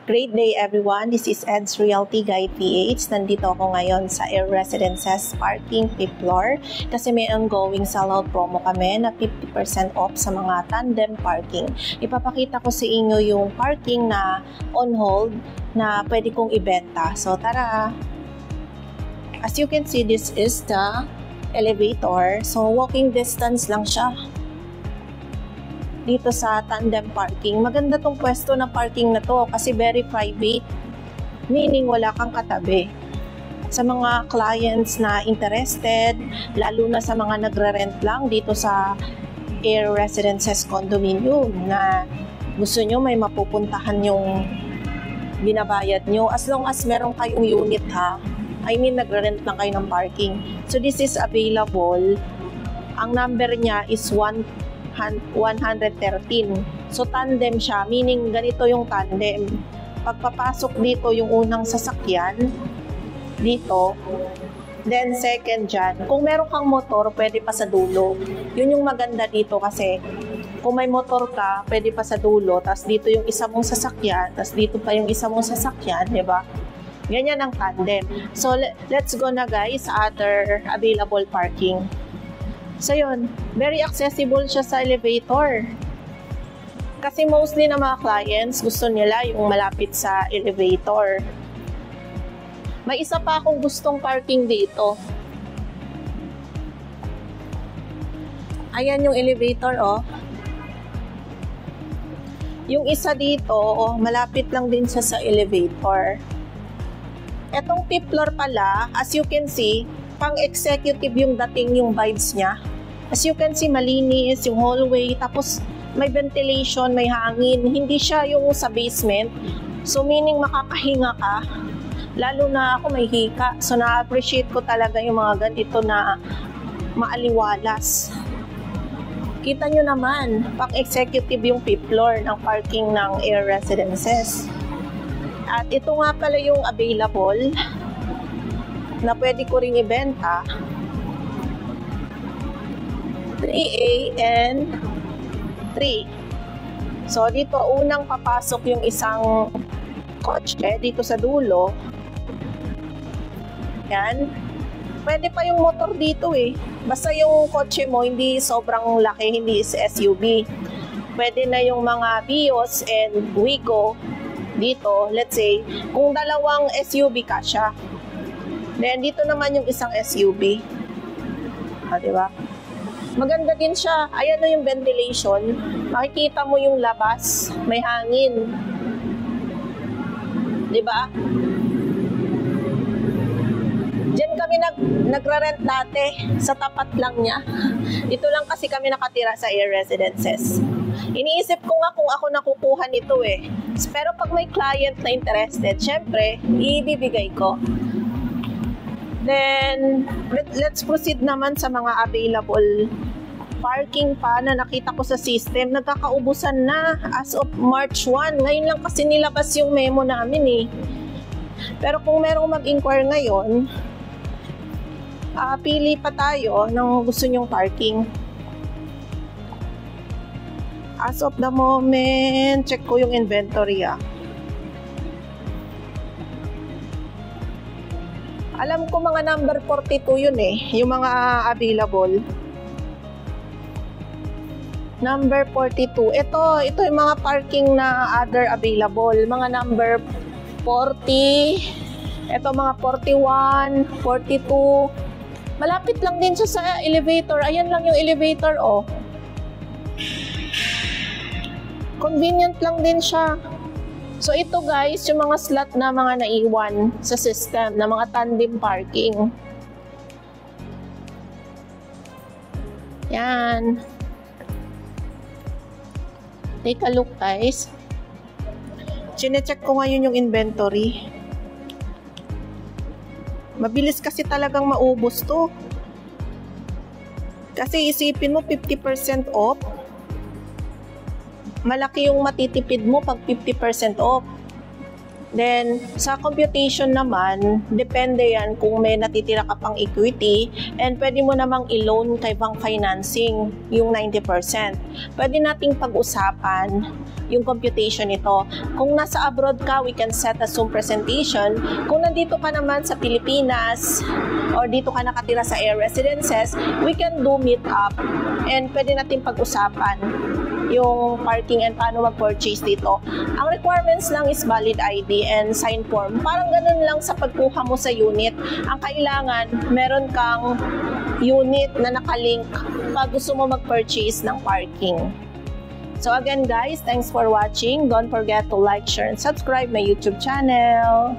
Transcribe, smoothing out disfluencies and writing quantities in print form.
Great day everyone, this is Ed's Realty Guide PH. Nandito ako ngayon sa Air Residences Parking 5th floor kasi may ongoing sellout promo kami na 50% off sa mga tandem parking. Ipapakita ko sa inyo yung parking na on hold na pwede kong ibenta. So tara! As you can see, this is the elevator. So walking distance lang siya dito sa tandem parking. Maganda tong pwesto na parking na to kasi very private, meaning wala kang katabi. Sa mga clients na interested, lalo na sa mga nagre-rent lang dito sa Air Residences Condominium na gusto nyo may mapupuntahan yung binabayad nyo, as long as meron kayong unit ha. I mean, nagre-rent lang kayo ng parking. So this is available. Ang number niya is 113. So tandem siya, meaning ganito yung tandem. Pagpapasok dito yung unang sasakyan dito, then second dyan. Kung meron kang motor, pwede pa sa dulo. Yun yung maganda dito kasi kung may motor ka, pwede pa sa dulo, tas dito yung isa mong sasakyan, tas dito pa yung isa mong sasakyan, di ba? Ganyan ang tandem. So let's go na guys sa other available parking. So yun, very accessible siya sa elevator. Kasi mostly na mga clients, gusto nila yung malapit sa elevator. May isa pa akong gustong parking dito. Ayan yung elevator, oh. Yung isa dito, oh, malapit lang din siya sa elevator. Etong 5th floor pala, as you can see, pang-executive yung dating yung vibes niya. As you can see, malinis yung hallway, tapos may ventilation, may hangin. Hindi siya yung sa basement. So meaning makakahinga ka. Lalo na ako may hika. So na-appreciate ko talaga yung mga ganito na maaliwalas. Kita nyo naman, pang-executive yung 5th floor ng parking ng Air Residences. At ito nga pala yung available na pwede ko ring ibenta. 3A and 3. So dito unang papasok yung isang kotse dito sa dulo. Yan. Pwede pa yung motor dito eh. Basta yung kotse mo hindi sobrang laki, hindi is SUV. Pwede na yung mga Vios and Wigo dito. Let's say, kung dalawang SUV kasya. Then dito naman yung isang SUV. Diba? Maganda din siya. Ayan na yung ventilation. Makikita mo yung labas. May hangin. Diba? Diyan kami nagra-rent dati. Sa tapat lang niya. Ito lang kasi kami nakatira sa Air Residences. Iniisip ko nga kung ako nakukuha nito eh. Pero pag may client na interested, syempre, ibibigay ko. Then, let's proceed naman sa mga available parking pa na nakita ko sa system. Nagkakaubusan na as of March 1. Ngayon lang kasi nilabas yung memo namin eh. Pero kung merong mag-inquire ngayon, pili pa tayo ng gusto nyong parking. As of the moment, check ko yung inventory ah. Alam ko mga number 42 yun eh, yung mga available. Number 42. Ito yung mga parking na other available. Mga number 40. Ito mga 41, 42. Malapit lang din siya sa elevator. Ayan lang yung elevator, oh. Convenient lang din siya. So ito guys, yung mga slot na mga naiwan sa system na mga tandem parking. Yan. Take a look guys. Chine-check ko ngayon yung inventory. Mabilis kasi talagang maubos to. Kasi isipin mo 50% off. Malaki yung matitipid mo pag 50% off. Then, sa computation naman, depende yan kung may natitira ka pang equity and pwede mo namang i-loan kay bank financing yung 90%. Pwede nating pag-usapan yung computation nito. Kung nasa abroad ka, we can set a Zoom presentation. Kung nandito ka naman sa Pilipinas or dito ka nakatira sa air residences, we can do meet up and pwede natin pag-usapan yung parking and paano mag-purchase dito. Ang requirements lang is valid ID and sign form. Parang ganun lang sa pagkuha mo sa unit. Ang kailangan, meron kang unit na nakalink pag gusto mo mag-purchase ng parking. So again guys, thanks for watching. Don't forget to like, share, and subscribe my YouTube channel.